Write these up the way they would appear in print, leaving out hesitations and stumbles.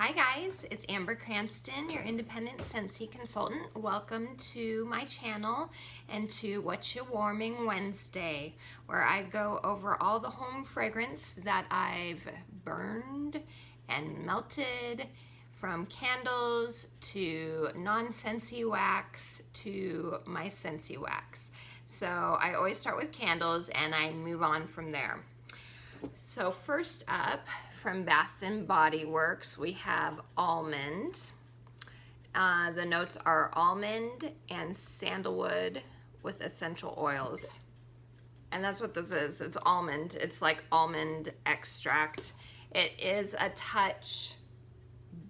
Hi guys, it's Amber Cranston, your independent Scentsy consultant. Welcome to my channel and to Whatcha Warming Wednesday, where I go over all the home fragrance that I've burned and melted, from candles to non-Scentsy wax to my Scentsy wax. So I always start with candles and I move on from there. So first up, from Bath & Body Works, we have almond. The notes are almond and sandalwood with essential oils. And that's what this is. It's almond. It's like almond extract. It is a touch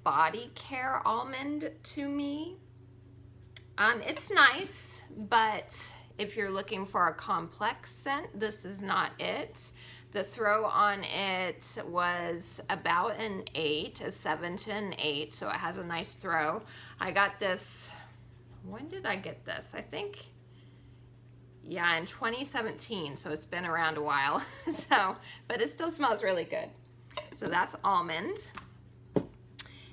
body care almond to me. It's nice, but if you're looking for a complex scent, this is not it. The throw on it was about an 8, a 7 to an 8, so it has a nice throw. I got this, when did I get this? I think, yeah, in 2017, so it's been around a while. But it still smells really good. So that's almond.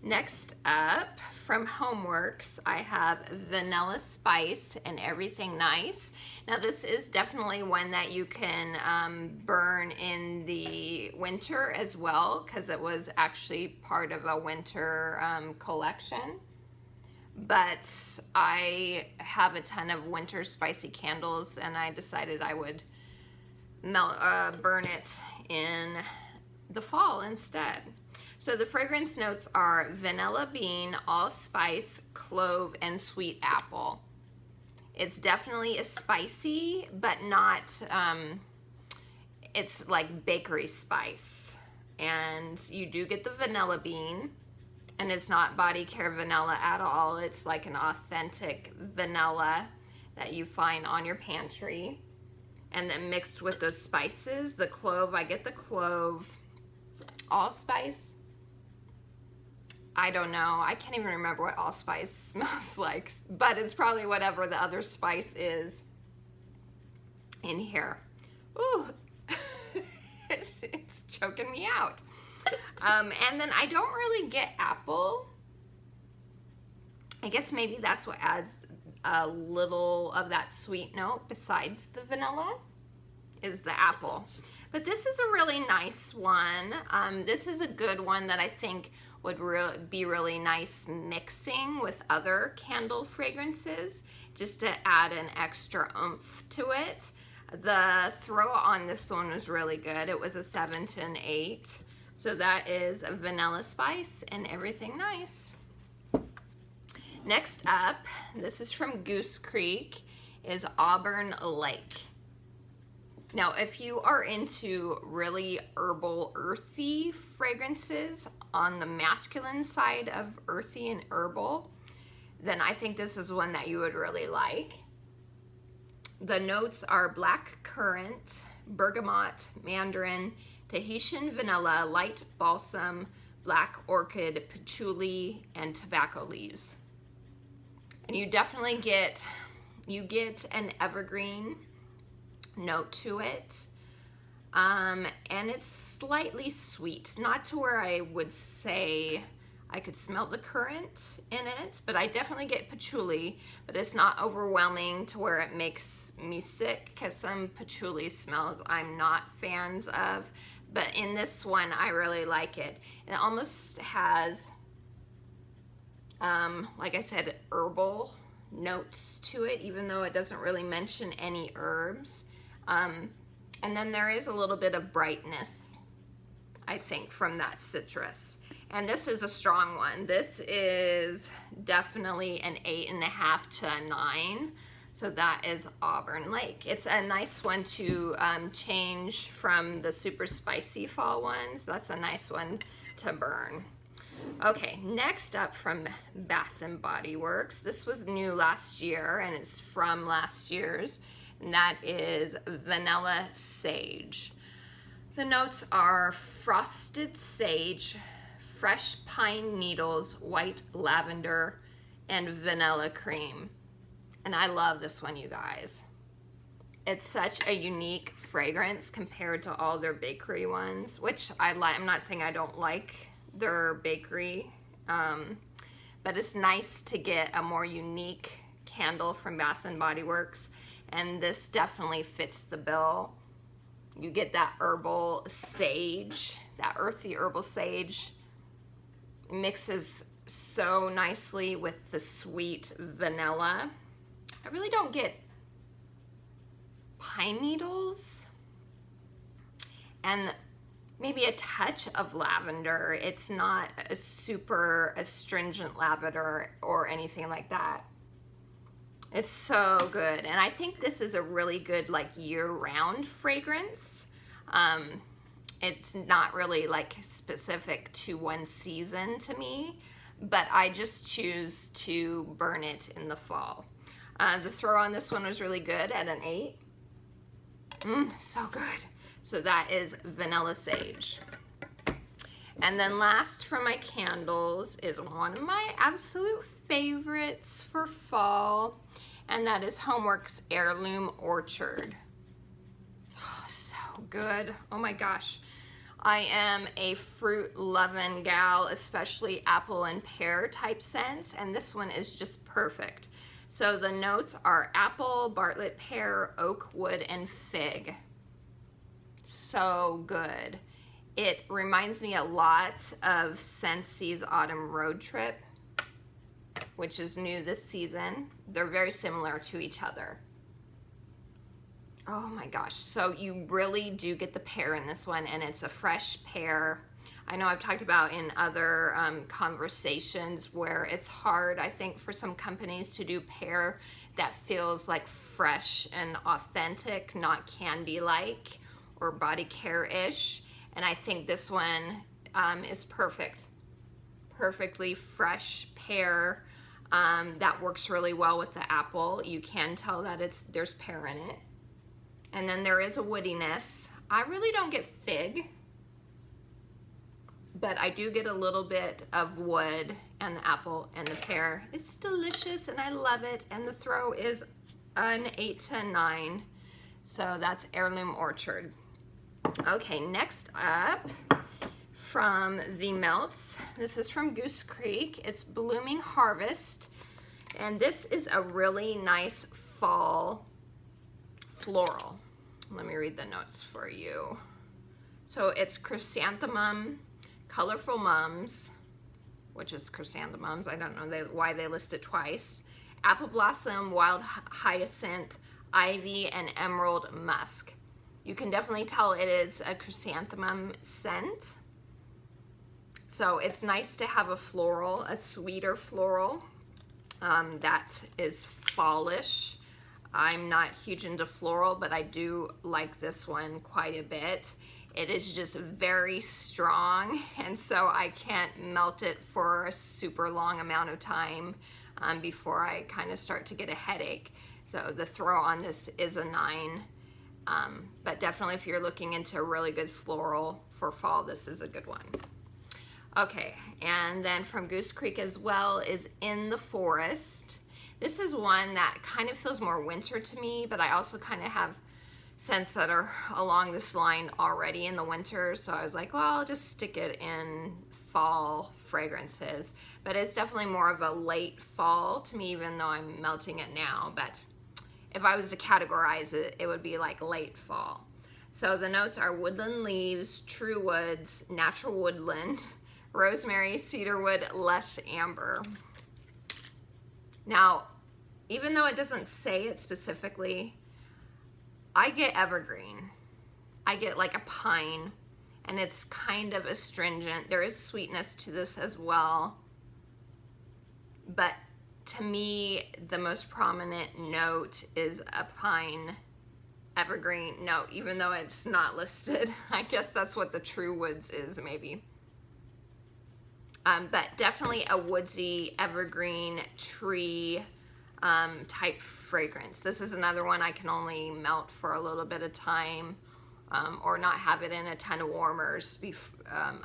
Next up, from Homeworx, I have Vanilla Spice and Everything Nice. Now this is definitely one that you can burn in the winter as well, because it was actually part of a winter collection. But I have a ton of winter spicy candles and I decided I would burn it in the fall instead. So the fragrance notes are vanilla bean, allspice, clove, and sweet apple. It's definitely a spicy, but not, it's like bakery spice. And you do get the vanilla bean, and it's not body care vanilla at all. It's like an authentic vanilla that you find on your pantry. And then mixed with those spices, the clove, I get the clove, allspice. I don't know. I can't even remember what allspice smells like, but it's probably whatever the other spice is in here. Ooh, it's choking me out. And then I don't really get apple. I guess maybe that's what adds a little of that sweet note besides the vanilla, is the apple. But this is a really nice one. This is a good one that I think would be really nice mixing with other candle fragrances, just to add an extra oomph to it. The throw on this one was really good. It was a 7 to an 8. So that is a Vanilla Spice and Everything Nice. Next up, this is from Goose Creek, is Auburn Lake. Now, if you are into really herbal, earthy fragrances on the masculine side of earthy and herbal, then I think this is one that you would really like. The notes are black currant, bergamot, mandarin, Tahitian vanilla, light balsam, black orchid, patchouli, and tobacco leaves. And you definitely get an evergreen note to it, and it's slightly sweet, not to where I would say I could smell the currant in it, but I definitely get patchouli, but it's not overwhelming to where it makes me sick, because some patchouli smells I'm not fans of, but in this one I really like it. It almost has, like I said, herbal notes to it, even though it doesn't really mention any herbs. And then there is a little bit of brightness, I think, from that citrus. And this is a strong one. This is definitely an 8.5 to a 9. So that is Auburn Lake. It's a nice one to change from the super spicy fall ones. That's a nice one to burn. Okay, next up from Bath & Body Works. This was new last year, and it's from last year's. And that is Vanilla Sage. The notes are frosted sage, fresh pine needles, white lavender, and vanilla cream. And I love this one, you guys. It's such a unique fragrance compared to all their bakery ones, which I like. I'm not saying I don't like their bakery but it's nice to get a more unique candle from Bath & Body Works, and this definitely fits the bill. You get that herbal sage, that earthy herbal sage, mixes so nicely with the sweet vanilla. I really don't get pine needles and maybe a touch of lavender. It's not a super astringent lavender or anything like that. It's so good, and I think this is a really good like year-round fragrance. It's not really like specific to one season to me, but I just choose to burn it in the fall. The throw on this one was really good at an 8. So good. So that is Vanilla Sage. And then last from my candles is one of my absolute favorites for fall, and that is Homeworx Heirloom Orchard. Oh, so good. Oh my gosh. I am a fruit loving gal, especially apple and pear type scents, and this one is just perfect. So the notes are apple, Bartlett pear, oak wood, and fig. So good. It reminds me a lot of Scentsy's Autumn Road Trip, which is new this season. They're very similar to each other. Oh my gosh, so you really do get the pear in this one, and it's a fresh pear. I know I've talked about in other conversations where it's hard, I think, for some companies to do pear that feels like fresh and authentic, not candy-like or body care-ish. And I think this one is perfect. Perfectly fresh pear that works really well with the apple. You can tell that there's pear in it. And then there is a woodiness. I really don't get fig, but I do get a little bit of wood and the apple and the pear. It's delicious and I love it. And the throw is an 8 to 9. So that's Heirloom Orchard. Okay, next up from the melts, this is from Goose Creek. It's Blooming Harvest, and this is a really nice fall floral. Let me read the notes for you. So it's chrysanthemum, colorful mums, which is chrysanthemums. I don't know why they list it twice. Apple blossom, wild hyacinth, ivy, and emerald musk. You can definitely tell it is a chrysanthemum scent. So it's nice to have a floral, a sweeter floral that is fallish. I'm not huge into floral, but I do like this one quite a bit. It is just very strong, and so I can't melt it for a super long amount of time before I kind of start to get a headache. So the throw on this is a 9, but definitely if you're looking into a really good floral for fall, this is a good one. Okay, and then from Goose Creek as well is In the Forest. This is one that kind of feels more winter to me, but I also kind of have scents that are along this line already in the winter, so I was like, well, I'll just stick it in fall fragrances. But it's definitely more of a late fall to me, even though I'm melting it now. But if I was to categorize it, it would be like late fall. So the notes are woodland leaves, true woods, natural woodland, rosemary, cedarwood, lush amber. Now, even though it doesn't say it specifically, I get evergreen. I get like a pine, and it's kind of astringent. There is sweetness to this as well. But to me, the most prominent note is a pine evergreen note, even though it's not listed. I guess that's what the true woods is, maybe. But definitely a woodsy, evergreen, tree type fragrance. This is another one I can only melt for a little bit of time, or not have it in a ton of warmers.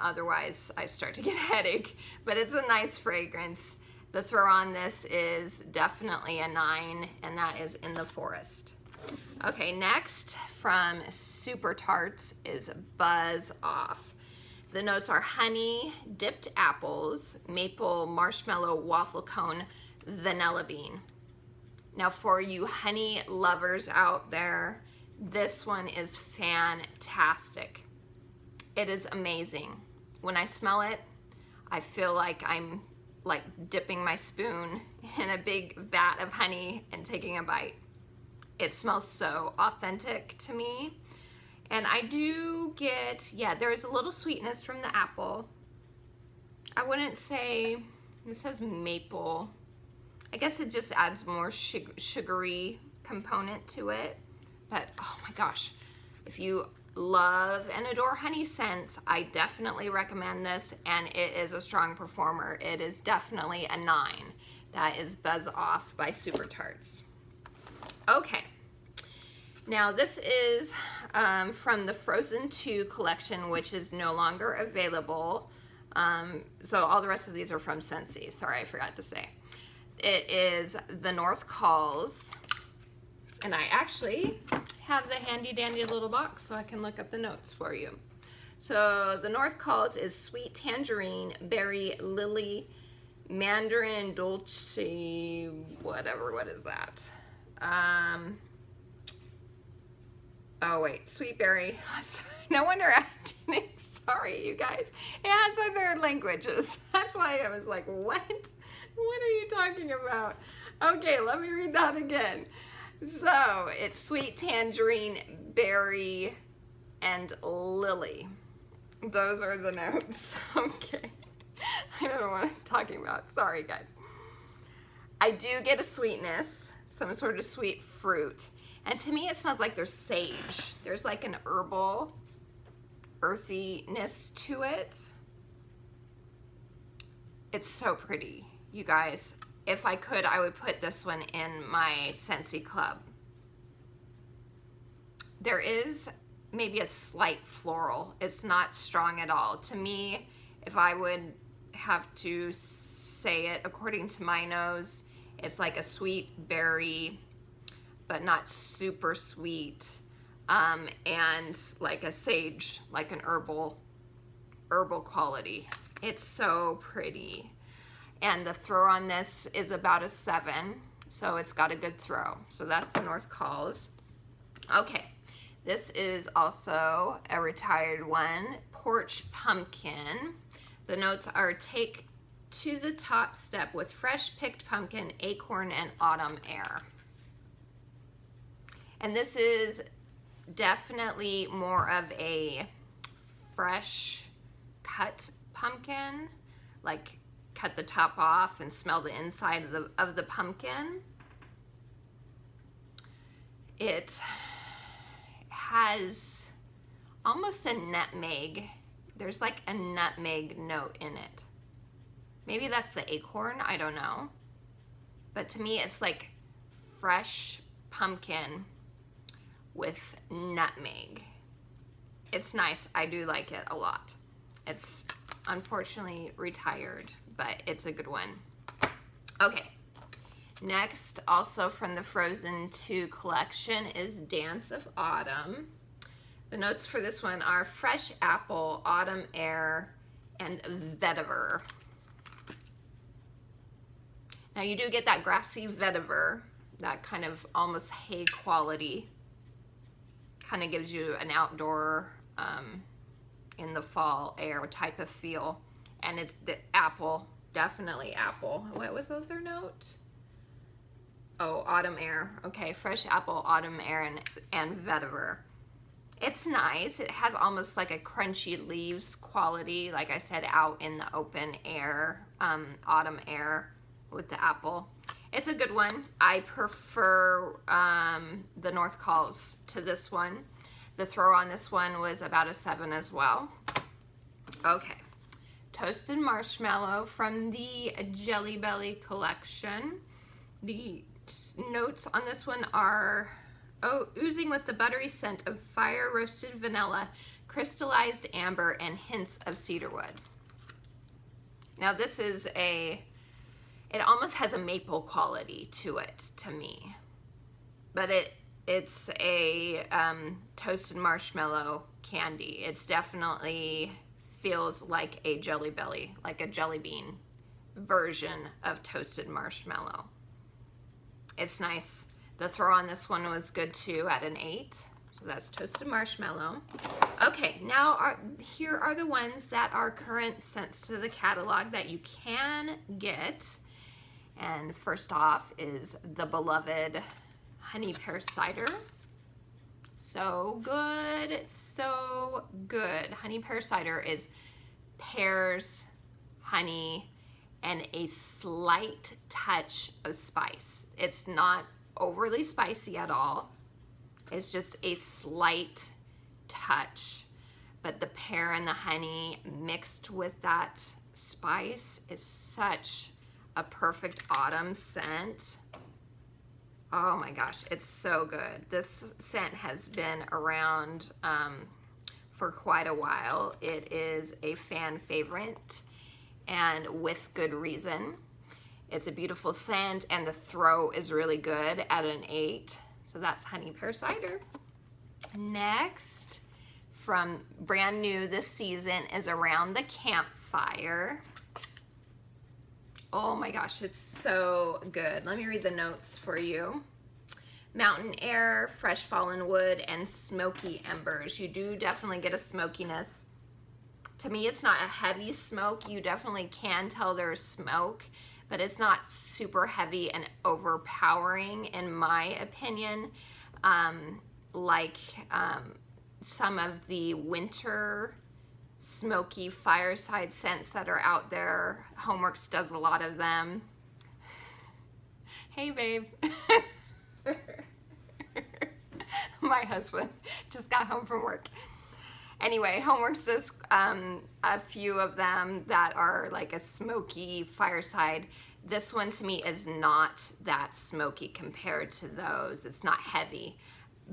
Otherwise, I start to get a headache. But it's a nice fragrance. The throw on this is definitely a 9, and that is In the Forest. Okay, next from Super Tarts is Buzz Off. The notes are honey, dipped apples, maple, marshmallow, waffle cone, vanilla bean. Now for you honey lovers out there, this one is fantastic. It is amazing. When I smell it, I feel like I'm like dipping my spoon in a big vat of honey and taking a bite. It smells so authentic to me. And I do get, yeah, there's a little sweetness from the apple. I wouldn't say, it says maple. I guess it just adds more sugary component to it. But oh my gosh, if you love and adore honey scents, I definitely recommend this, and it is a strong performer. It is definitely a 9. That is Buzz Off by Super Tarts. Okay, now this is from the Frozen 2 collection, which is no longer available. So all the rest of these are from Scentsy. Sorry, I forgot to say. It is The North Calls, and I actually have the handy dandy little box so I can look up the notes for you. So The North Calls is sweet tangerine, berry, lily, mandarin, dolce, whatever, what is that? Oh wait, sweet berry. No wonder I didn't, sorry you guys. It has other languages. That's why I was like, what? What are you talking about? Okay, let me read that again. So it's sweet tangerine, berry, and lily. Those are the notes. Okay. I don't know what I'm talking about. Sorry, guys. I do get a sweetness, some sort of sweet fruit. And to me, it smells like there's sage. There's like an herbal earthiness to it. It's so pretty, you guys. If I could, I would put this one in my Scentsy club. There is maybe a slight floral. It's not strong at all. To me, if I would have to say it according to my nose, it's like a sweet berry, but not super sweet, and like a sage, like an herbal quality. It's so pretty. And the throw on this is about a 7, so it's got a good throw. So that's The North Calls. Okay, this is also a retired one, Porch Pumpkin. The notes are take to the top step with fresh picked pumpkin, acorn, and autumn air. And this is definitely more of a fresh cut pumpkin, like cut the top off and smell the inside of the pumpkin. It has almost a nutmeg. There's like a nutmeg note in it. Maybe that's the acorn, I don't know. But to me, it's like fresh pumpkin with nutmeg. It's nice. I do like it a lot. It's unfortunately retired, but it's a good one. Okay, next, also from the Frozen 2 collection, is Dance of Autumn. The notes for this one are fresh apple, autumn air, and vetiver. Now you do get that grassy vetiver, that kind of almost hay quality. Kind of gives you an outdoor, in the fall air type of feel. And it's the apple, definitely apple. What was the other note? Oh, autumn air. Okay, fresh apple, autumn air, and vetiver. It's nice. It has almost like a crunchy leaves quality, like I said, out in the open air, autumn air with the apple. It's a good one. I prefer The North Calls to this one. The throw on this one was about a 7 as well. Okay. Toasted Marshmallow from the Jelly Belly collection. The notes on this one are oozing with the buttery scent of fire roasted vanilla, crystallized amber, and hints of cedarwood. Now this is it almost has a maple quality to it to me, but it's a toasted marshmallow candy. It's definitely feels like a Jelly Belly, like a jelly bean version of toasted marshmallow. It's nice. The throw on this one was good too at an 8. So that's toasted marshmallow. Okay, now here are the ones that are current scents to the catalog that you can get. And first off is the beloved Honey Pear Cider. So good, so good. Honey Pear Cider is pears, honey, and a slight touch of spice. It's not overly spicy at all. It's just a slight touch. But the pear and the honey mixed with that spice is such a perfect autumn scent. Oh my gosh, it's so good. This scent has been around for quite a while. It is a fan favorite, and with good reason. It's a beautiful scent, and the throw is really good at an 8. So that's Honey Pear Cider. Next, from brand new this season, is Around the Campfire. Oh my gosh, it's so good. Let me read the notes for you. Mountain air, fresh fallen wood, and smoky embers. You do definitely get a smokiness. To me, it's not a heavy smoke. You definitely can tell there's smoke, but it's not super heavy and overpowering in my opinion, like some of the winter smoky fireside scents that are out there. Homeworx does a lot of them. Hey babe. My husband just got home from work. Anyway, Homeworx does a few of them that are like a smoky fireside. This one to me is not that smoky compared to those. It's not heavy,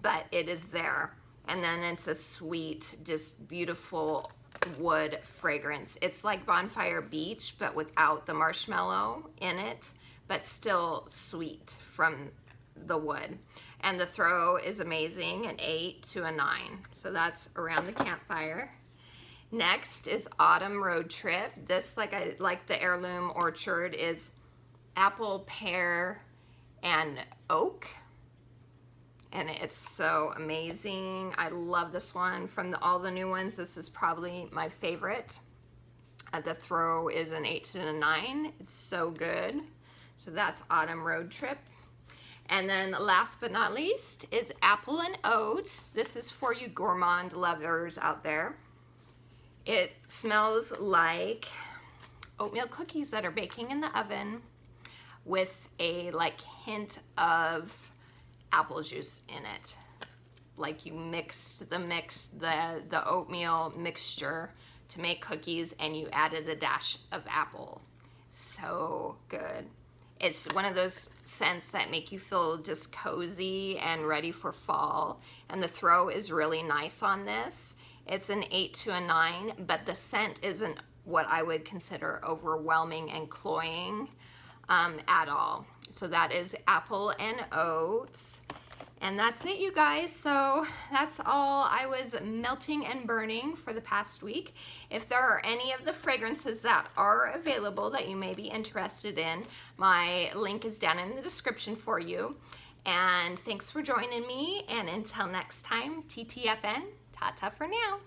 but it is there. And then it's a sweet, just beautiful wood fragrance. It's like Bonfire Beach, but without the marshmallow in it, but still sweet from the wood. And the throw is amazing, an 8 to a 9. So that's Around the Campfire. Next is Autumn Road Trip. This, like the Heirloom Orchard, is apple, pear, and oak. And it's so amazing. I love this one. From all the new ones, this is probably my favorite. The throw is an 8 to a 9. It's so good. So that's Autumn Road Trip. And then last but not least is Apple and Oats. This is for you gourmand lovers out there. It smells like oatmeal cookies that are baking in the oven with a hint of apple juice in it. Like you mixed the oatmeal mixture to make cookies, and you added a dash of apple. So good. It's one of those scents that make you feel just cozy and ready for fall. And the throw is really nice on this. It's an 8 to a 9, but the scent isn't what I would consider overwhelming and cloying at all. So that is Apple and Oats. And that's it, you guys. So that's all I was melting and burning for the past week. If there are any of the fragrances that are available that you may be interested in, my link is down in the description for you. And thanks for joining me. And until next time, TTFN, ta-ta for now.